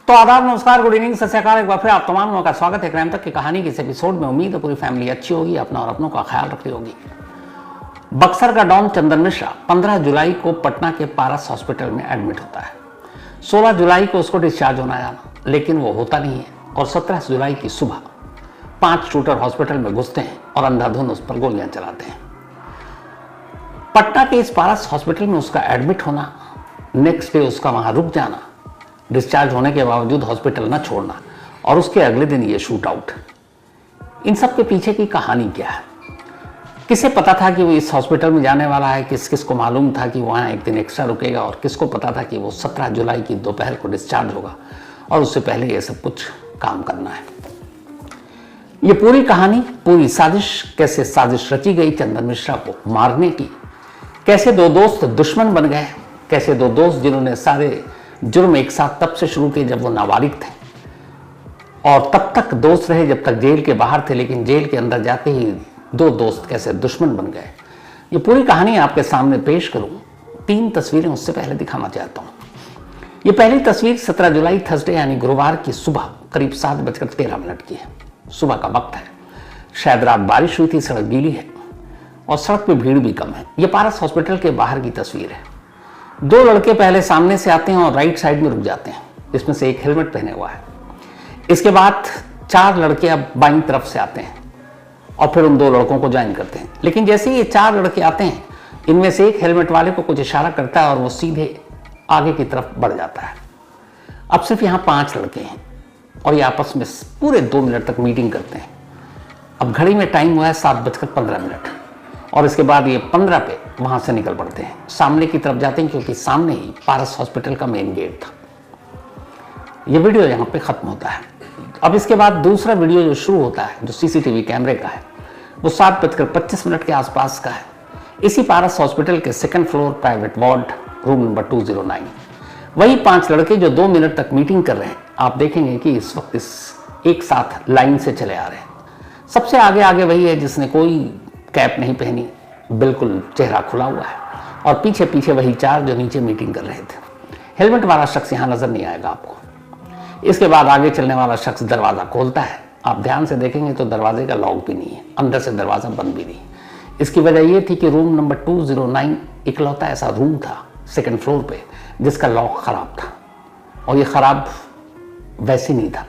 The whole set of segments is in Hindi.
तो आदाब, नमस्कार, गुड इवनिंग, सत श्री अकाल। एक बार फिर आप तमाम लोगों का स्वागत है क्राइम तक की कहानी के इस एपिसोड में। उम्मीद है पूरी फैमिली अच्छी होगी, अपना और अपनों का ख्याल रख रही होगी। बक्सर का डॉन चंदन मिश्रा 15 जुलाई को पटना के पारस हॉस्पिटल में एडमिट होता है। 16 जुलाई को उसको डिस्चार्ज होना जाना, लेकिन वो होता नहीं है और 17 जुलाई की सुबह 5 शूटर हॉस्पिटल में घुसते हैं और अंधाधुंध उस पर गोलियां चलाते हैं। पटना के इस पारस हॉस्पिटल में उसका एडमिट होना, नेक्स्ट डे उसका वहां रुक जाना, डिस्चार्ज होने के बावजूद हॉस्पिटल न छोड़ना और उसके अगले दिन ये शूट आउट, इन सब के पीछे की कहानी क्या है? किसे पता था कि वो इस हॉस्पिटल में जाने वाला है? किस किस को मालूम था कि वहाँ एक दिन एक्स्ट्रा रुकेगा? और किसको पता था कि वो 17 जुलाई की दोपहर को डिस्चार्ज होगा और उससे पहले ये सब कुछ काम करना है? ये पूरी कहानी, पूरी साजिश, कैसे साजिश रची गई चंदन मिश्रा को मारने की, कैसे दो दोस्त दुश्मन बन गए, कैसे दो दोस्त जिन्होंने सारे जुर्म एक साथ तब से शुरू किए जब वो नाबालिग थे और तब तक दोस्त रहे जब तक जेल के बाहर थे, लेकिन जेल के अंदर जाते ही दो दोस्त कैसे दुश्मन बन गए, ये पूरी कहानी आपके सामने पेश करूं। 3 तस्वीरें उससे पहले दिखाना चाहता हूं। ये पहली तस्वीर 17 जुलाई थर्सडे यानी गुरुवार की सुबह करीब 7:13 की है। सुबह का वक्त है, शायद रात बारिश हुई थी, सड़क गीली है और सड़क पे भीड़ भी कम है। ये पारस हॉस्पिटल के बाहर की तस्वीर है। 2 लड़के पहले सामने से आते हैं और राइट साइड में रुक जाते हैं, इसमें से एक हेलमेट पहने हुआ है। इसके बाद 4 लड़के अब बाईं तरफ से आते हैं और फिर उन 2 लड़कों को ज्वाइन करते हैं। लेकिन जैसे ही ये 4 लड़के आते हैं, इनमें से एक हेलमेट वाले को कुछ इशारा करता है और वो सीधे आगे की तरफ बढ़ जाता है। अब सिर्फ यहाँ 5 लड़के हैं और ये आपस में पूरे 2 मिनट तक मीटिंग करते हैं। अब घड़ी में टाइम हुआ है 7:15 और इसके बाद ये 15 पे वहां से निकल पड़ते हैं, सामने की तरफ जाते हैं, क्योंकि सामने ही पारस हॉस्पिटल का मेन गेट था। ये वीडियो यहाँ पे खत्म होता है। अब इसके बाद दूसरा वीडियो जो शुरू होता है, जो सीसीटीवी कैमरे का है, वो 7:25 के आसपास का है। इसी पारस हॉस्पिटल के 2nd floor private ward, room number 209। वही 5 लड़के जो 2 मिनट तक मीटिंग कर रहे हैं, आप देखेंगे कि इस वक्त एक साथ लाइन से चले आ रहे हैं। सबसे आगे आगे वही है जिसने कोई कैप नहीं पहनी, बिल्कुल चेहरा खुला हुआ है, और पीछे पीछे वही 4 जो नीचे मीटिंग कर रहे थे। हेलमेट वाला शख्स यहाँ नजर नहीं आएगा आपको। इसके बाद आगे चलने वाला शख्स दरवाजा खोलता है। आप ध्यान से देखेंगे तो दरवाजे का लॉक भी नहीं है, अंदर से दरवाजा बंद भी नहीं। इसकी वजह यह थी कि रूम नंबर 209 इकलौता ऐसा रूम था 2nd फ्लोर पे जिसका लॉक खराब था, और ये खराब वैसे नहीं था,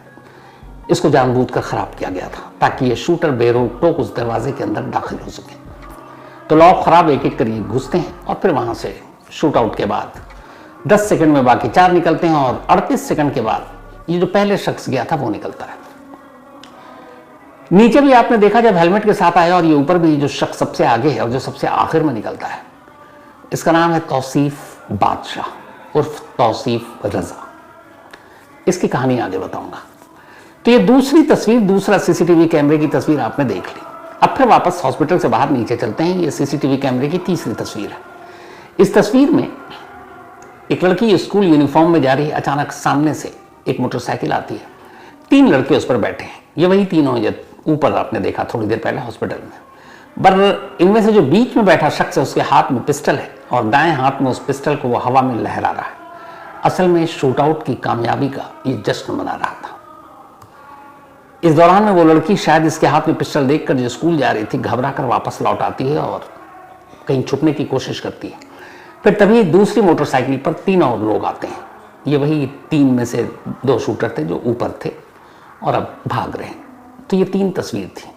इसको जानबूझकर खराब किया गया था ताकि ये शूटर बेरोक टोक उस दरवाजे के अंदर दाखिल हो सके। तो लॉक खराब एक एक करके घुसते हैं और फिर वहां से शूट आउट के बाद 10 सेकंड में बाकी 4 निकलते हैं और 38 सेकंड के बाद ये जो पहले शख्स गया था वो निकलता है। नीचे भी आपने देखा जब हेलमेट के साथ आया, और ये ऊपर भी जो शख्स सबसे आगे है और जो सबसे आखिर में निकलता है, इसका नाम है तौसीफ बादशाह उर्फ तौसीफ रजा। इसकी कहानी आगे बताऊंगा। तो ये दूसरी तस्वीर, दूसरा सीसीटीवी कैमरे की तस्वीर आपने देख ली। अब फिर वापस हॉस्पिटल से बाहर नीचे चलते हैं। ये सीसीटीवी कैमरे की तीसरी तस्वीर है। इस तस्वीर में एक लड़की स्कूल यूनिफॉर्म में जा रही है। अचानक सामने से एक मोटरसाइकिल आती है, 3 लड़के उस पर बैठे हैं। ये वही तीनों हैं जो ऊपर आपने देखा थोड़ी देर पहले हॉस्पिटल में। पर इनमें से जो बीच में बैठा शख्स है, उसके हाथ में पिस्टल है और दाएं हाथ में उस पिस्टल को वो हवा में लहरा रहा है। असल में शूट आउट की कामयाबी का ये जश्न मना रहा था। इस दौरान में वो लड़की शायद इसके हाथ में पिस्टल देखकर जो स्कूल जा रही थी, घबरा कर वापस लौट आती है और कहीं छुपने की कोशिश करती है। फिर तभी दूसरी मोटरसाइकिल पर 3 और लोग आते हैं। ये वही 3 में से 2 शूटर थे जो ऊपर थे और अब भाग रहे हैं। तो ये 3 तस्वीर थी,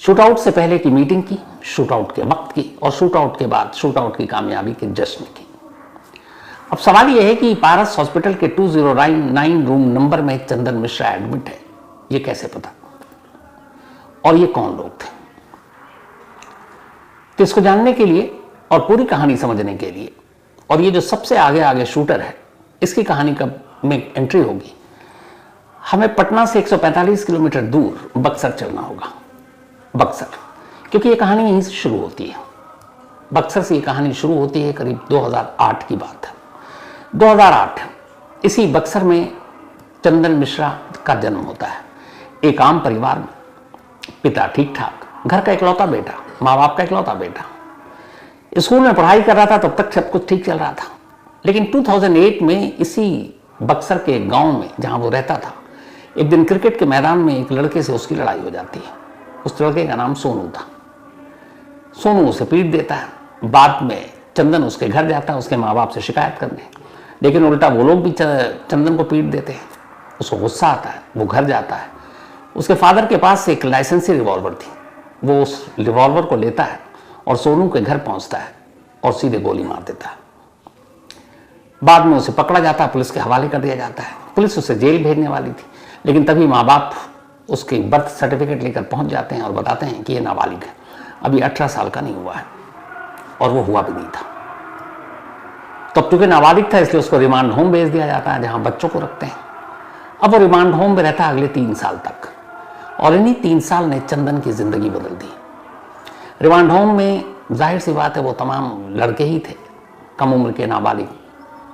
शूट आउट से पहले की मीटिंग की, शूट आउट के वक्त की, और शूट आउट के बाद शूट आउट की कामयाबी के जश्न की। अब सवाल यह है कि पारस हॉस्पिटल के 209 रूम नंबर में चंदन मिश्रा एडमिट है, ये कैसे पता, और ये कौन लोग थे? तो इसको जानने के लिए और पूरी कहानी समझने के लिए, और ये जो सबसे आगे आगे शूटर है, इसकी कहानी कब में एंट्री होगी, हमें पटना से 145 किलोमीटर दूर बक्सर चलना होगा। बक्सर, क्योंकि ये कहानी यहीं से शुरू होती है। बक्सर से ये कहानी शुरू होती है, करीब 2008 की बात है। 2008 इसी बक्सर में चंदन मिश्रा का जन्म होता है। एक आम परिवार में, पिता ठीक ठाक, घर का इकलौता बेटा, माँ बाप का इकलौता बेटा, स्कूल में पढ़ाई कर रहा था, तब तक सब कुछ ठीक चल रहा था। लेकिन 2008 में इसी बक्सर के एक गांव में जहां वो रहता था, एक दिन क्रिकेट के मैदान में एक लड़के से उसकी लड़ाई हो जाती है। उस लड़के का नाम सोनू था। सोनू उसे पीट देता है। बाद में चंदन उसके घर जाता है उसके माँ बाप से शिकायत करने, लेकिन उल्टा वो लोग भी चंदन को पीट देते हैं। उसको गुस्सा आता है, वो घर जाता है। उसके फादर के पास एक लाइसेंसी रिवॉल्वर थी, वो उस रिवॉल्वर को लेता है और सोनू के घर पहुंचता है और सीधे गोली मार देता है। बाद में उसे पकड़ा जाता है, पुलिस के हवाले कर दिया जाता है। पुलिस उसे जेल भेजने वाली थी, लेकिन तभी माँ बाप उसकी बर्थ सर्टिफिकेट लेकर पहुंच जाते हैं और बताते हैं कि ये नाबालिग है, अभी 18 साल का नहीं हुआ है, और वो हुआ भी नहीं था। तब चूंकि नाबालिग था इसलिए उसको रिमांड होम भेज दिया जाता है, जहां बच्चों को रखते हैं। अब वो रिमांड होम में रहता है अगले 3 साल तक, और इन्हीं 3 साल ने चंदन की जिंदगी बदल दी। रिमांड होम में जाहिर सी बात है वो तमाम लड़के ही थे, कम उम्र के नाबालिग,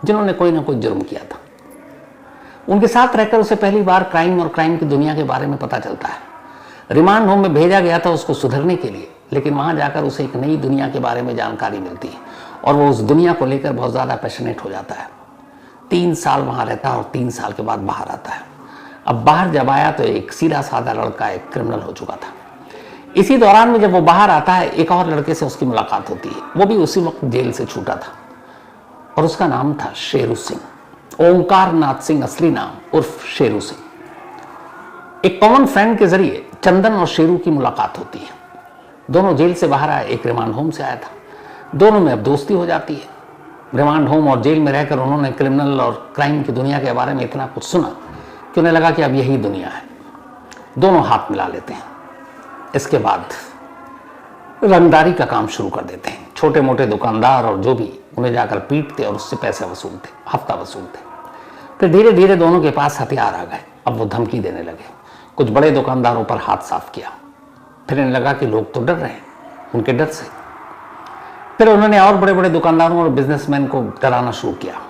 जिन्होंने कोई ना कोई जुर्म किया था। उनके साथ रहकर उसे पहली बार क्राइम और क्राइम की दुनिया के बारे में पता चलता है। रिमांड होम में भेजा गया था उसको सुधरने के लिए, लेकिन वहां जाकर उसे एक नई दुनिया के बारे में जानकारी मिलती है और वो उस दुनिया को लेकर बहुत ज़्यादा पैशनेट हो जाता है। 3 साल वहां रहता है और 3 साल के बाद बाहर आता है। अब बाहर जब आया तो एक सीधा साधा लड़का, एक क्रिमिनल हो चुका था। इसी दौरान में जब वो बाहर आता है, एक और लड़के से उसकी मुलाकात होती है। वो भी उसी वक्त जेल से छूटा था और उसका नाम था शेरू सिंह, ओंकार नाथ सिंह असली नाम, उर्फ शेरू सिंह। एक कॉमन फ्रेंड के जरिए चंदन और शेरू की मुलाकात होती है। दोनों जेल से बाहर आए, एक रिमांड होम से आया था। दोनों में अब दोस्ती हो जाती है। रिमांड होम और जेल में रहकर उन्होंने क्रिमिनल और क्राइम की दुनिया के बारे में इतना कुछ सुना कि उन्हें लगा कि अब यही दुनिया है। दोनों हाथ मिला लेते हैं। इसके बाद रंगदारी का काम शुरू कर देते हैं। छोटे मोटे दुकानदार और जो भी उन्हें जाकर पीटते और उससे पैसे वसूलते, हफ्ता वसूलते। फिर धीरे धीरे दोनों के पास हथियार आ गए। अब वो धमकी देने लगे। कुछ बड़े दुकानदारों पर हाथ साफ किया। फिर इन्हें लगा कि लोग तो डर रहे हैं उनके डर से। फिर उन्होंने और बड़े बड़े दुकानदारों और बिजनेसमैन को डराना शुरू किया।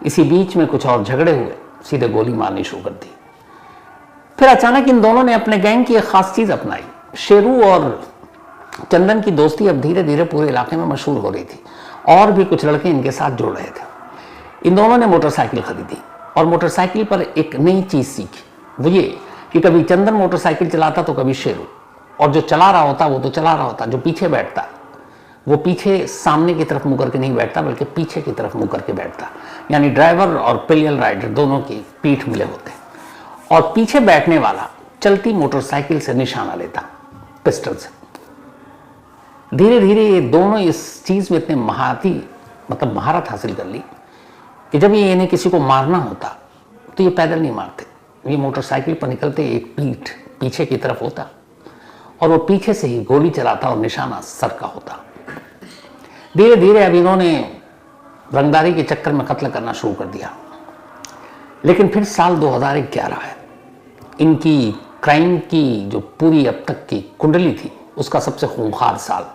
इसी बीच में कुछ और झगड़े हुए, सीधे गोली मारनी शुरू कर दी। फिर अचानक इन दोनों ने अपने गैंग की एक खास चीज अपनाई। शेरू और चंदन की दोस्ती अब धीरे धीरे पूरे इलाके में मशहूर हो रही थी और भी कुछ लड़के इनके साथ जुड़ रहे थे। इन दोनों ने मोटरसाइकिल खरीदी और मोटरसाइकिल पर एक नई चीज सीखी। वो ये कि कभी चंदन मोटरसाइकिल चलाता तो कभी शेरू, और जो चला रहा होता वो तो चला रहा होता, जो पीछे बैठता वो पीछे सामने की तरफ मुंह करके नहीं बैठता बल्कि पीछे की तरफ मुंह करके बैठता। यानी ड्राइवर और पिलियन राइडर दोनों की पीठ मिले होते, और पीछे बैठने वाला चलती मोटरसाइकिल से निशाना लेता, पिस्टल से। धीरे धीरे ये दोनों इस चीज में इतने महारत हासिल कर ली कि जब ये इन्हें किसी को मारना होता तो ये पैदल नहीं मारते, ये मोटरसाइकिल पर निकलते एक पीठ पीछे की तरफ होता और वो पीछे से ही गोली चलाता और निशाना सर का होता। धीरे धीरे अब इन्होंने रंगदारी के चक्कर में कत्ल करना शुरू कर दिया। लेकिन फिर साल 2011 है। इनकी क्राइम की जो पूरी अब तक की कुंडली थी उसका सबसे खूंखार साल।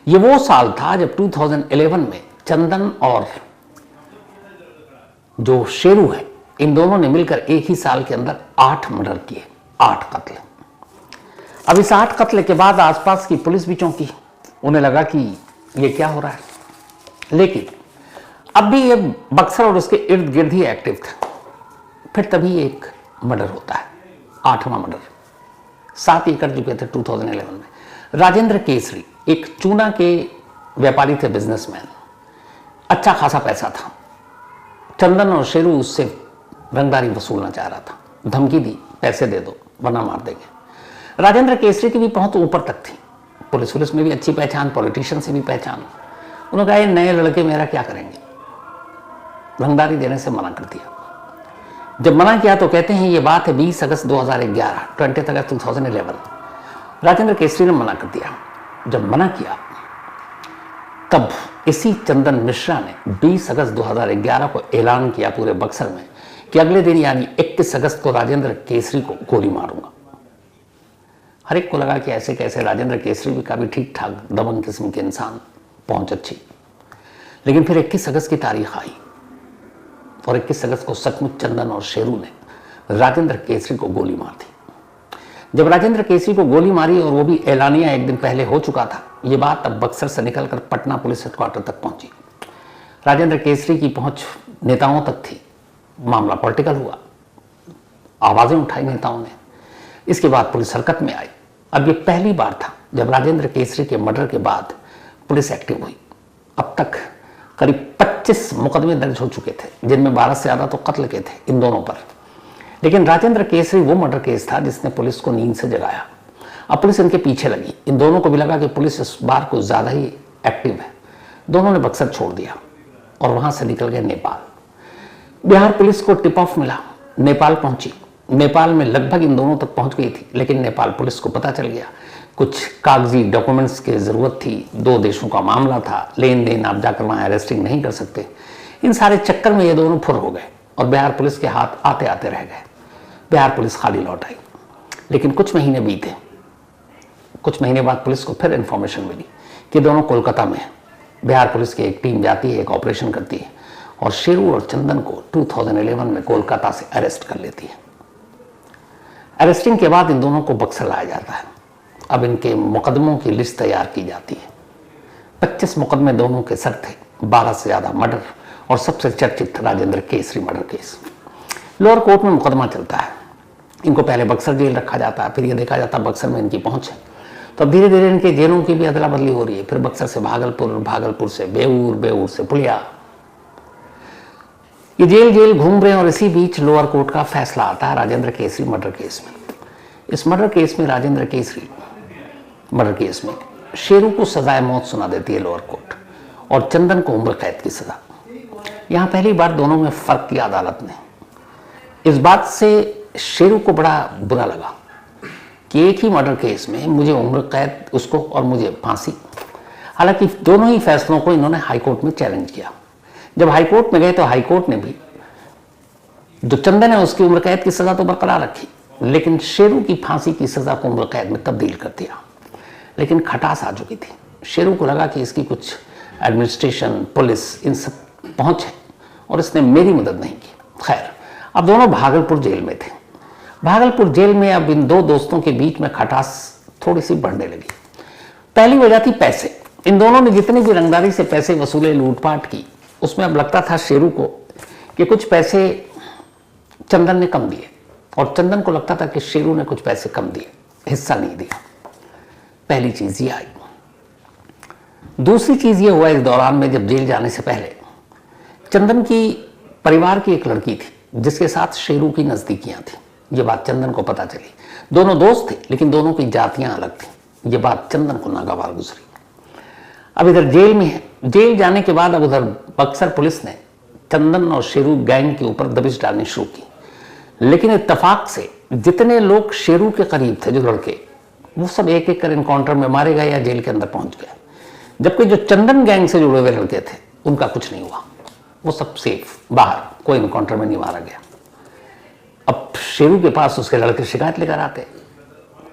ये वो साल था जब 2011 में चंदन और जो शेरू है, इन दोनों ने मिलकर एक ही साल के अंदर 8 मर्डर किए, 8 कत्ल। अब इस 8 कत्ल के बाद आसपास की पुलिस भी चौंकी। उन्हें लगा कि ये क्या हो रहा है, लेकिन अब भी ये बक्सर और उसके इर्द गिर्द ही एक्टिव था। फिर तभी एक मर्डर होता है, 8वां मर्डर। 7 ही कर चुके थे 2011 में। राजेंद्र केसरी एक चूना के व्यापारी थे, बिजनेसमैन, अच्छा खासा पैसा था। चंदन और शेरू उससे रंगदारी वसूलना चाह रहा था, धमकी दी, पैसे दे दो वरना मार देंगे। राजेंद्र केसरी की भी पहुंच ऊपर तक थी, पुलिस में भी अच्छी पहचान, पॉलिटिशियन से भी पहचान। उन्होंने कहा ये नए लड़के मेरा क्या करेंगे, रंगदारी देने से मना कर दिया। जब मना किया तो कहते हैं ये बात है 20 अगस्त 2011, 20 अगस्त 2011। राजेंद्र केसरी ने मना कर दिया। जब मना किया तब इसी चंदन मिश्रा ने 20 अगस्त 2011 को ऐलान किया पूरे बक्सर में कि अगले दिन यानी 21 अगस्त को राजेंद्र केसरी को गोली मारूंगा। हर एक को लगा कि ऐसे कैसे, राजेंद्र केसरी का भी ठीक ठाक दबंग किस्म के इंसान, पहुंच अच्छी। लेकिन फिर 21 अगस्त की तारीख आई और 21 अगस्त को सचमुच चंदन और शेरू ने राजेंद्र केसरी को गोली मार दी। जब राजेंद्र केसरी को गोली मारी, और वो भी ऐलानिया एक दिन पहले हो चुका था, ये बात अब बक्सर से निकलकर पटना पुलिस हेडक्वार्टर तक पहुंची। राजेंद्र केसरी की पहुंच नेताओं तक थी, मामला पॉलिटिकल हुआ, आवाजें उठाई नेताओं ने। इसके बाद पुलिस हरकत में आई। अब ये पहली बार था जब राजेंद्र केसरी के मर्डर के बाद पुलिस एक्टिव हुई। अब तक करीब 25 मुकदमे दर्ज हो चुके थे, जिनमें 12 से ज्यादा तो कत्ल के थे इन दोनों पर। लेकिन राजेंद्र केसरी वो मर्डर केस था जिसने पुलिस को नींद से जगाया। अब पुलिस इनके पीछे लगी। इन दोनों को भी लगा कि पुलिस इस बार कुछ ज्यादा ही एक्टिव है। दोनों ने बक्सर छोड़ दिया और वहां से निकल गए नेपाल। बिहार पुलिस को टिप ऑफ मिला, नेपाल पहुंची। नेपाल में लगभग इन दोनों तक पहुंच गई थी, लेकिन नेपाल पुलिस को पता चल गया कुछ कागजी डॉक्यूमेंट्स की जरूरत थी, 2 देशों का मामला था, लेन देन, आप जाकर वहां अरेस्टिंग नहीं कर सकते। इन सारे चक्कर में ये दोनों फुर हो गए और बिहार पुलिस के हाथ आते आते रह गए। बिहार पुलिस खाली लौट आई। लेकिन कुछ महीने बीते। कुछ महीने बाद पुलिस को फिर इंफॉर्मेशन मिली कि दोनों कोलकाता में हैं। बिहार पुलिस की एक टीम जाती है, एक ऑपरेशन करती है और शेरू और चंदन को 2011 में कोलकाता से अरेस्ट कर लेती है। अरेस्टिंग के बाद इन दोनों को बक्सर लाया जाता है। अब इनके मुकदमों की लिस्ट तैयार की जाती है। 25 मुकदमे दोनों के सर थे, 12 से ज्यादा मर्डर और सबसे चर्चित Rajendra Kesari murder case. Lower court में मुकदमा चलता है। इनको पहले बक्सर जेल रखा जाता है, फिर यह देखा जाता है बक्सर में इनकी पहुंच है, तो अब धीरे धीरे इनके जेलों की भी अदला बदली हो रही है। फिर बक्सर से भागलपुर, भागलपुर से बेऊर, बेऊर से पुलिया, ये जेल जेल घूम रहे हैं। और इसी बीच लोअर कोर्ट का फैसला आता है राजेंद्र केसरी मर्डर केस में। इस मर्डर केस में राजेंद्र केसरी मर्डर केस में शेरू को सजाए मौत सुना देती है लोअर कोर्ट और चंदन को उम्र कैद की सजा। यहां पहली बार दोनों में फर्क किया अदालत ने। इस बात से शेरू को बड़ा बुरा लगा कि एक ही मर्डर केस में मुझे उम्र कैद उसको और मुझे फांसी। हालांकि दोनों ही फैसलों को इन्होंने हाईकोर्ट में चैलेंज किया। जब हाईकोर्ट में गए तो हाईकोर्ट ने भी जो चंदन है उसकी उम्र कैद की सजा तो बरकरार रखी, लेकिन शेरू की फांसी की सजा को उम्र कैद में तब्दील कर दिया। लेकिन खटास आ चुकी थी। शेरू को लगा कि इसकी कुछ एडमिनिस्ट्रेशन, पुलिस, इन सब पहुंच है और इसने मेरी मदद नहीं की। खैर, अब दोनों भागलपुर जेल में थे। भागलपुर जेल में अब इन 2 दोस्तों के बीच में खटास थोड़ी सी बढ़ने लगी। पहली वजह थी पैसे। इन दोनों ने जितनी भी रंगदारी से पैसे वसूले, लूटपाट की, उसमें अब लगता था शेरू को कि कुछ पैसे चंदन ने कम दिए और चंदन को लगता था कि शेरू ने कुछ पैसे कम दिए, हिस्सा नहीं दिया। पहली चीज ये आई। दूसरी चीज ये हुआ इस दौरान में, जब जेल जाने से पहले चंदन की परिवार की एक लड़की थी जिसके साथ शेरू की नजदीकियां थी। ये बात चंदन को पता चली। दोनों दोस्त थे लेकिन दोनों की जातियां अलग थी। ये बात चंदन को नागवार गुजरी। अब इधर जेल में है। जेल जाने के बाद अब उधर बक्सर पुलिस ने चंदन और शेरू गैंग के ऊपर दबिश डालनी शुरू की। लेकिन इत्तेफाक से जितने लोग शेरू के करीब थे, जो लड़के, वो सब एक एक कर इनकाउंटर में मारे गए या जेल के अंदर पहुंच गए। जबकि जो चंदन गैंग से जुड़े हुए लड़के थे उनका कुछ नहीं हुआ, वो सब सेफ बाहर, कोई इनकाउंटर में नहीं मारा गया। अब शेरू के पास उसके लड़के शिकायत लेकर आते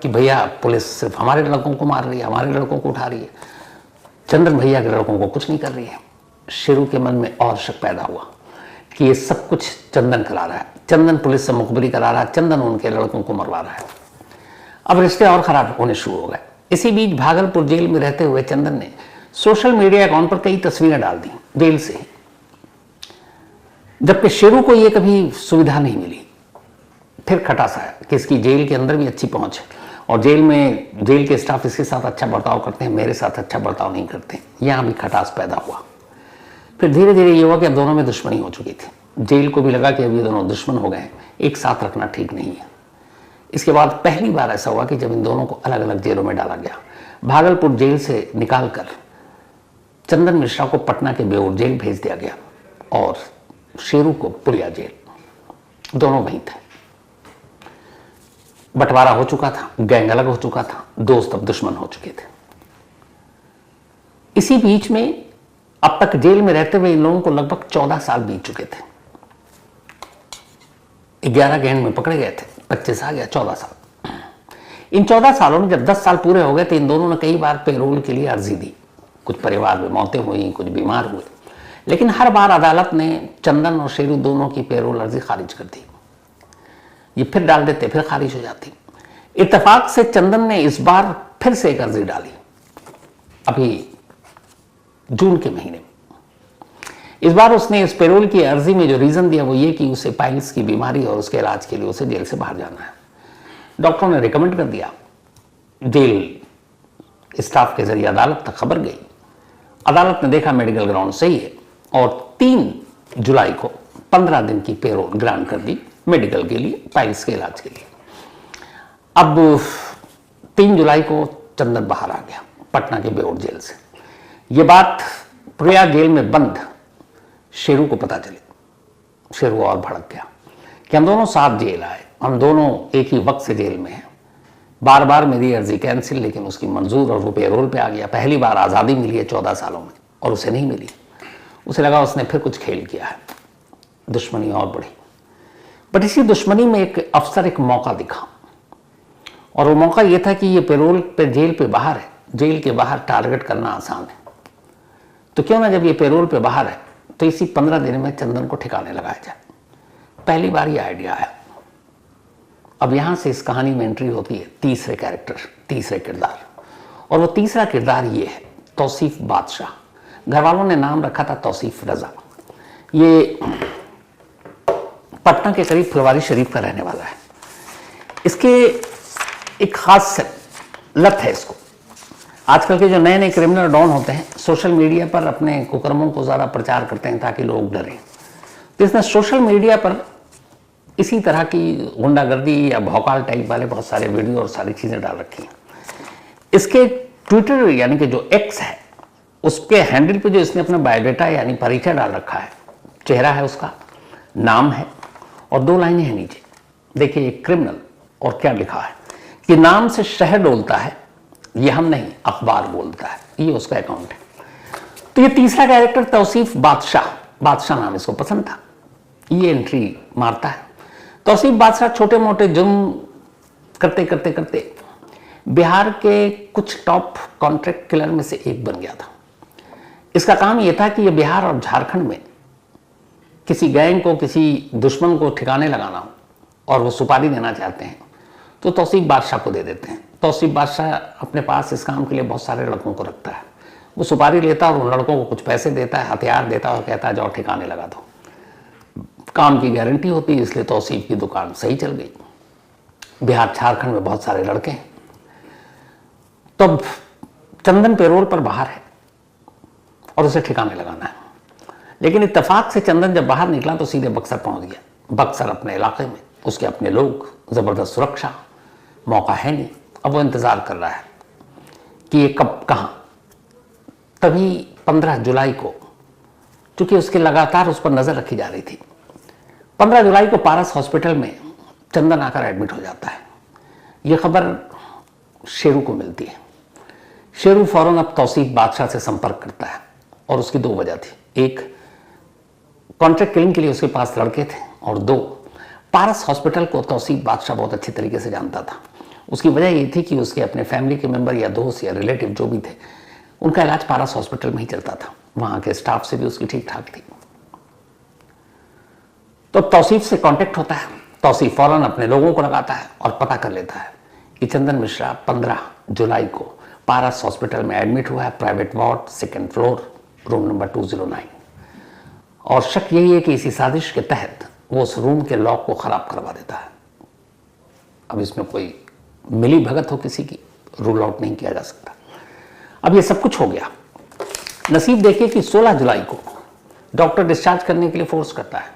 कि भैया पुलिस सिर्फ हमारे लड़कों को मार रही है, हमारे लड़कों को उठा रही है, चंदन भैया के लड़कों को कुछ नहीं कर रही है। शेरू के मन में और शक पैदा हुआ कि ये सब कुछ चंदन करा रहा है, चंदन पुलिस से मुखबिरी करा रहा है, चंदन उनके लड़कों को मरवा रहा है। अब रिश्ते और खराब होने शुरू हो गए। इसी बीच भागलपुर जेल में रहते हुए चंदन ने सोशल मीडिया अकाउंट पर कई तस्वीरें डाल दी जेल से ही, जबकि शेरू को यह कभी सुविधा नहीं मिली। फिर खटास आया कि इसकी जेल के अंदर भी अच्छी पहुंच है और जेल में जेल के स्टाफ इसके साथ अच्छा बर्ताव करते हैं, मेरे साथ अच्छा बर्ताव नहीं करते। यहां भी खटास पैदा हुआ। फिर धीरे धीरे ये हुआ कि अब दोनों में दुश्मनी हो चुकी थी। जेल को भी लगा कि अब ये दोनों दुश्मन हो गए, एक साथ रखना ठीक नहीं है। इसके बाद पहली बार ऐसा हुआ कि जब इन दोनों को अलग अलग जेलों में डाला गया। भागलपुर जेल से निकालकर चंदन मिश्रा को पटना के बेऊर जेल भेज दिया गया और शेरू को पुलिया जेल। दोनों वहीं थे। बंटवारा हो चुका था, गैंग अलग हो चुका था, दोस्त अब दुश्मन हो चुके थे। इसी बीच में अब तक जेल में रहते हुए इन लोगों को लगभग 14 साल बीत चुके थे। 11 गैंग में पकड़े गए थे, 25 आ गया, 14 साल। इन 14 सालों में जब 10 साल पूरे हो गए तो इन दोनों ने कई बार पेरोल के लिए अर्जी दी। कुछ परिवार में मौतें हुई, कुछ बीमार हुए, लेकिन हर बार अदालत ने चंदन और शेरू दोनों की पेरोल अर्जी खारिज कर दी। ये फिर डाल देते, फिर खारिज हो जाती। इत्तेफाक से चंदन ने इस बार फिर से एक अर्जी डाली, अभी जून के महीने में। इस बार उसने इस पेरोल की अर्जी में जो रीजन दिया वो ये कि उसे पाइल्स की बीमारी और उसके इलाज के लिए उसे जेल से बाहर जाना है। डॉक्टरों ने रिकमेंड कर दिया। जेल स्टाफ के जरिए अदालत तक खबर गई। अदालत ने देखा मेडिकल ग्राउंड सही है और 3 जुलाई को 15 दिन की पेरोल ग्रांट कर दी मेडिकल के लिए, पाइल्स के इलाज के लिए। अब 3 जुलाई को चंदन बाहर आ गया पटना के बेऊर जेल से। यह बात प्रयाग जेल में बंद शेरू को पता चली। शेरू और भड़क गया कि हम दोनों साथ जेल आए, हम दोनों एक ही वक्त से जेल में हैं। बार बार मेरी अर्जी कैंसिल, लेकिन उसकी मंजूर और वो पेरोल पे आ गया। पहली बार आज़ादी मिली है 14 सालों में और उसे नहीं मिली। उसे लगा उसने फिर कुछ खेल किया है, दुश्मनी और बढ़ी। बट इसी दुश्मनी में एक अफसर एक मौका दिखा और वो मौका ये था कि ये पेरोल पे जेल पे बाहर है, जेल के बाहर टारगेट करना आसान है, तो क्यों ना जब ये पेरोल पे बाहर है तो इसी 15 दिन में चंदन को ठिकाने लगाया जाए। पहली बार ये आइडिया आया। अब यहां से इस कहानी में एंट्री होती है तीसरे कैरेक्टर, तीसरे किरदार, और वो तीसरा किरदार ये है तौसीफ बादशाह। घर वालों ने नाम रखा था तौसीफ रजा। ये पटना के करीब फुलवारी शरीफ का रहने वाला है। इसके एक खास लत है इसको। आजकल के जो नए नए क्रिमिनल डॉन होते हैं सोशल मीडिया पर अपने कुकर्मों को ज़्यादा प्रचार करते हैं ताकि लोग डरें। तो इसने सोशल मीडिया पर इसी तरह की गुंडागर्दी या भौकाल टाइप वाले बहुत सारे वीडियो और सारी चीज़ें डाल रखी हैं। इसके ट्विटर यानी कि जो एक्स है उसके हैंडल पे जो इसने अपना बायोडाटा यानी परिचय डाल रखा है, चेहरा है उसका, नाम है और 2 लाइनें हैं नीचे। देखिए एक क्रिमिनल और क्या लिखा है कि नाम से शहर डोलता है, ये हम नहीं अखबार बोलता है। ये उसका अकाउंट है। तो ये तीसरा कैरेक्टर तौसीफ बादशाह, बादशाह नाम इसको पसंद था, ये एंट्री मारता है। तौसीफ बादशाह छोटे मोटे जुर्म करते करते करते बिहार के कुछ टॉप कॉन्ट्रैक्ट किलर में से एक बन गया था। इसका काम यह था कि यह बिहार और झारखंड में किसी गैंग को, किसी दुश्मन को ठिकाने लगाना हो और वो सुपारी देना चाहते हैं तो तौसीफ बादशाह को दे देते हैं। तौसीफ बादशाह अपने पास इस काम के लिए बहुत सारे लड़कों को रखता है। वो सुपारी लेता और उन लड़कों को कुछ पैसे देता है, हथियार देता है और कहता है जाओ ठिकाने लगा दो। काम की गारंटी होती है, इसलिए तौसीफ की दुकान सही चल गई। बिहार झारखंड में बहुत सारे लड़के हैं। तब चंदन पेरोल पर बाहर है और उसे ठिकाने लगाना है। लेकिन इत्तेफाक से चंदन जब बाहर निकला तो सीधे बक्सर पहुंच गया। बक्सर अपने इलाके में, उसके अपने लोग, जबरदस्त सुरक्षा, मौका है नहीं। अब वो इंतजार कर रहा है कि ये कब कहां। तभी 15 जुलाई को, चूंकि उसके लगातार उस पर नजर रखी जा रही थी, 15 जुलाई को पारस हॉस्पिटल में चंदन आकर एडमिट हो जाता है। यह खबर शेरू को मिलती है। शेरू फौरन अब तौसीफ बादशाह से संपर्क करता है और उसकी 2 वजह थी। एक, कॉन्ट्रैक्ट किलिंग के लिए उसके पास लड़के थे और 2, पारस हॉस्पिटल को तौसीफ बादशाह बहुत अच्छी तरीके से जानता था। उसकी वजह ये थी कि उसके अपने फैमिली के मेंबर या दोस्त या रिलेटिव जो भी थे उनका इलाज पारस हॉस्पिटल में ही चलता था। वहां के स्टाफ से भी उसकी ठीक ठाक थी। तो तौसीफ से कांटेक्ट होता है। तौसीफ फौरन अपने लोगों को लगाता है और पता कर लेता है कि चंदन मिश्रा 15 जुलाई को पारस हॉस्पिटल में एडमिट हुआ है, private ward, 2nd floor, room number 209। और शक यही है कि इसी साजिश के तहत वो उस रूम के लॉक को खराब करवा देता है। अब इसमें कोई मिली भगत हो किसी की, रूल आउट नहीं किया जा सकता। अब ये सब कुछ हो गया। नसीब देखिए कि 16 जुलाई को डॉक्टर डिस्चार्ज करने के लिए फोर्स करता है,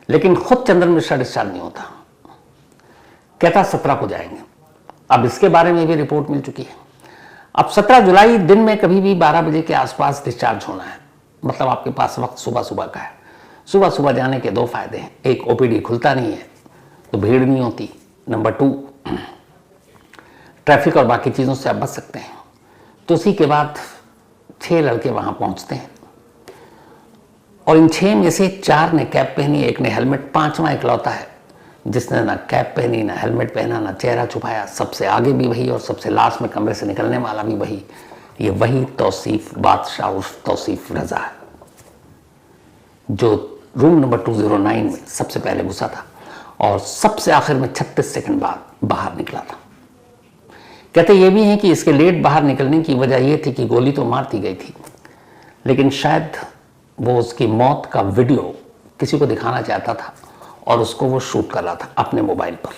लेकिन खुद चंदन मिश्रा डिस्चार्ज नहीं होता, कहता 17 को जाएंगे। अब इसके बारे में भी रिपोर्ट मिल चुकी है। अब 17 जुलाई दिन में कभी भी 12 बजे के आसपास डिस्चार्ज होना है, मतलब आपके पास वक्त सुबह सुबह का है। सुबह सुबह जाने के 2 फायदे हैं। एक, ओपीडी खुलता नहीं है तो भीड़ नहीं होती। नंबर 2, ट्रैफिक और बाकी चीज़ों से आप बच सकते हैं। तो उसी के बाद 6 लड़के वहां पहुंचते हैं और इन 6 में से 4 ने कैप पहनी, 1 ने हेलमेट, 5वां इकलौता है जिसने ना कैप पहनी, ना हेलमेट पहना, ना चेहरा छुपाया। सबसे आगे भी वही और सबसे लास्ट में कमरे से निकलने वाला भी वही। ये वही तौसीफ बादशाह उर्फ तौसीफ रजा है जो रूम नंबर 209 में सबसे पहले घुसा था और सबसे आखिर में 36 सेकंड बाद बाहर निकला था। कहते ये भी हैं कि इसके लेट बाहर निकलने की वजह यह थी कि गोली तो मारती गई थी, लेकिन शायद वो उसकी मौत का वीडियो किसी को दिखाना चाहता था और उसको वो शूट कर रहा था अपने मोबाइल पर।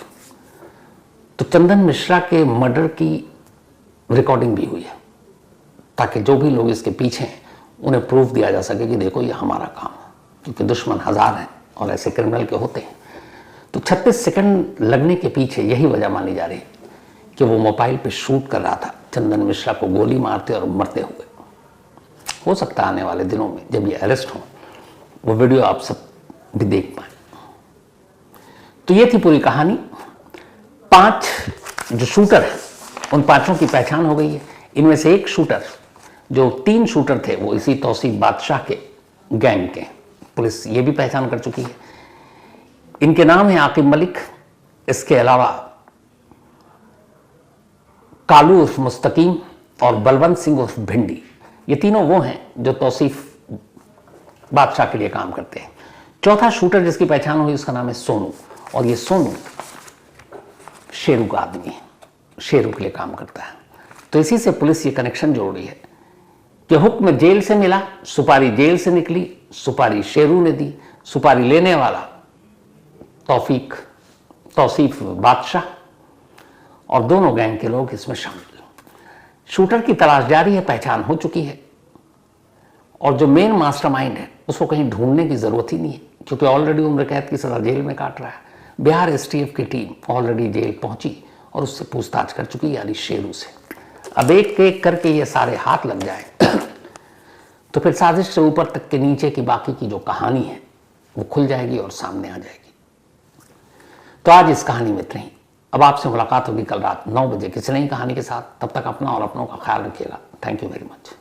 तो चंदन मिश्रा के मर्डर की रिकॉर्डिंग भी हुई है ताकि जो भी लोग इसके पीछे हैं उन्हें प्रूफ दिया जा सके कि देखो ये हमारा काम है, क्योंकि दुश्मन हजार हैं और ऐसे क्रिमिनल के होते हैं। तो 36 सेकंड लगने के पीछे यही वजह मानी जा रही है कि वो मोबाइल पे शूट कर रहा था चंदन मिश्रा को गोली मारते और मरते हुए। हो सकता है आने वाले दिनों में जब ये अरेस्ट हो वो वीडियो आप सब भी देख पाए। तो ये थी पूरी कहानी। 5 जो शूटर हैं उन 5 की पहचान हो गई है। इनमें से एक शूटर, जो 3 शूटर थे, वो इसी तौसीफ बादशाह के गैंग के, पुलिस ये भी पहचान कर चुकी है। इनके नाम है आकिब मलिक, इसके अलावा कालू उर्फ मुस्तकीम और बलवंत सिंह उर्फ भिंडी। ये तीनों वो हैं जो तौसीफ बादशाह के लिए काम करते हैं। चौथा शूटर जिसकी पहचान हुई उसका नाम है सोनू, और ये सोनू शेरू का आदमी है, शेरू के लिए काम करता है। तो इसी से पुलिस ये कनेक्शन जोड़ रही है कि हुक्म जेल से मिला, सुपारी जेल से निकली, सुपारी शेरू ने दी, सुपारी लेने वाला तौसीफ बादशाह, और दोनों गैंग के लोग इसमें शामिल। शूटर की तलाश जारी है, पहचान हो चुकी है, और जो मेन मास्टरमाइंड है उसको कहीं ढूंढने की जरूरत ही नहीं है, क्योंकि ऑलरेडी उम्र कैद की सजा जेल में काट रहा है। बिहार एसटीएफ की टीम ऑलरेडी जेल पहुंची और उससे पूछताछ कर चुकी, यानी शेरू से। अब एक एक करके ये सारे हाथ लग जाए तो फिर साजिश से ऊपर तक के नीचे की बाकी की जो कहानी है वो खुल जाएगी और सामने आ जाएगी। तो आज इस कहानी में इतना ही। अब आपसे मुलाकात होगी कल रात 9 बजे किसी नई कहानी के साथ। तब तक अपना और अपनों का ख्याल रखिएगा। Thank you very much.